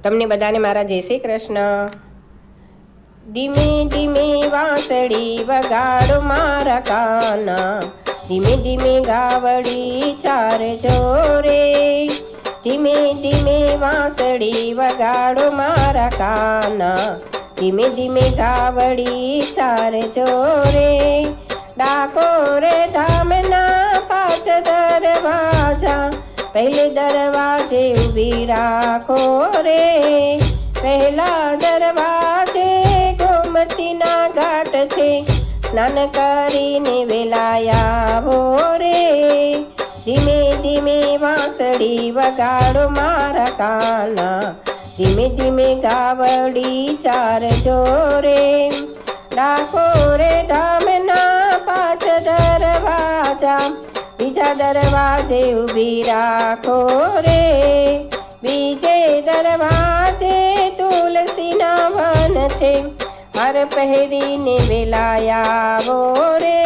તમને બધાને મારા જય શ્રી કૃષ્ણ। ધીમે ધીમે વાંસળી વગાડો મારા કાના, ધીમે ધીમે ગાવડી ચારજો રે। ધીમે ધીમે વાંસળી વગાડો મારા કાના, ધીમે ધીમે ગાવડી ચારજો રે। ડાકોરે ધામના પાંચ દરવાજા, પહેલે દરવાજે ઊભી રાખો રે। પહેલા દરવાજે ગોમતીના ઘાટ છે, સ્નાન કરીને વેલાયા આવો રે। ધીમે ધીમે વાંસળી વગાડો મારા કાના, ધીમે ધીમે ગાવડી ચારજો રે। ડાકોરે ધામના પાંચ દરવાજા, બીજા દરવાજે ઊભી રાખો રે। બીજે દરવાજે તુલસીના વન છે, હાર પહેરીને વેલાયા આવો રે।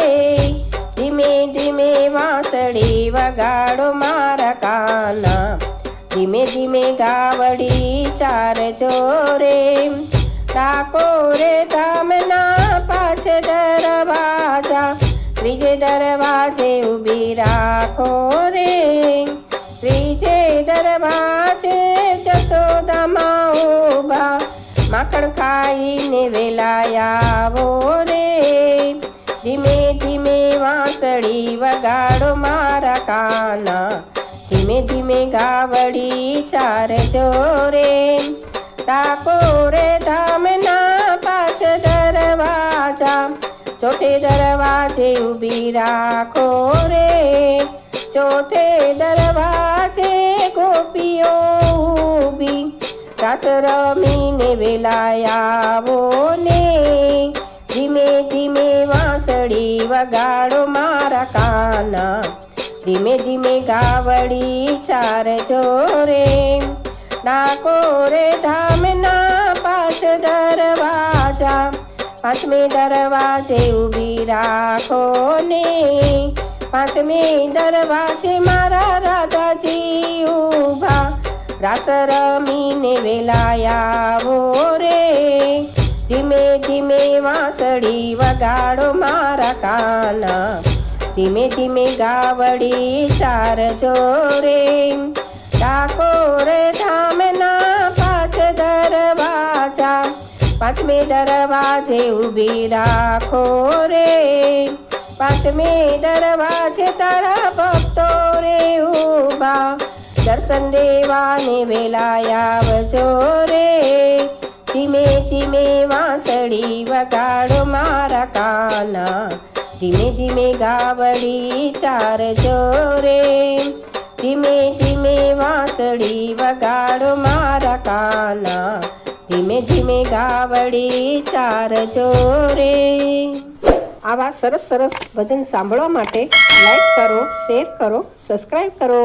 ધીમે ધીમે વાંસળી વગાડો મારા કાના, ધીમે ધીમે ગાવડી ચારજો રે। ડાકોરે ધામના પાંચ દરવાજા, ત્રીજે દરવાજે ઊભી રાખો રે। ત્રીજે દરવાજે જશોદામાં ઊભા, માખણ ખાઈને વેલાયા આવો રે। ધીમે ધીમે વાંસળી વગાડો મારા કાના, ધીમે ધીમે ગાવડી ચારજો રે। ડાકોરે ધામના પાંચ દરવાજા, ચોથે દરવાજે ઊભી રાખો રે। ચોથે દરવાજે ગોપીઓ ઊભી, રાસ રમીને વેલાયા આવો ને। ધીમે ધીમે વાંસળી વગાડો મારા કાના, ધીમે ધીમે ગાવડી ચારજો રે। ડાકોરે ધામના પાંચ દરવાજા, પાંચમે દરવાજે ઊભી રાખો ને। પાંચમે દરવાજે મારા રાધાજી ઊભા, રાસ રમીને વેલાયા આવો રે। ધીમે ધીમે વાંસળી વગાડો મારા કાના, ધીમે ધીમે ગાવડી ચારજો રે। ડાકોરે ધામના પાંચ દરવાજા, પાંચમે દરવાજે ઊભી રાખો રે। પાંચમે દરવાજે તારા ભક્તો રે ઊભા, દર્શન દેવાને વેલાયા આવજો રે। ધીમે ધીમે વાંસળી વગાડો મારા કાના, ધીમે ધીમે ગાવડી ચારજો રે। ધીમે ધીમે વાંસળી વગાડો મારા કાના, ધીમે ધીમે ગાવડી ચારજો રે। આવા સરસ સરસ ભજન સાંભળવા માટે લાઈક કરો, શેર કરો, સબસ્ક્રાઈબ કરો।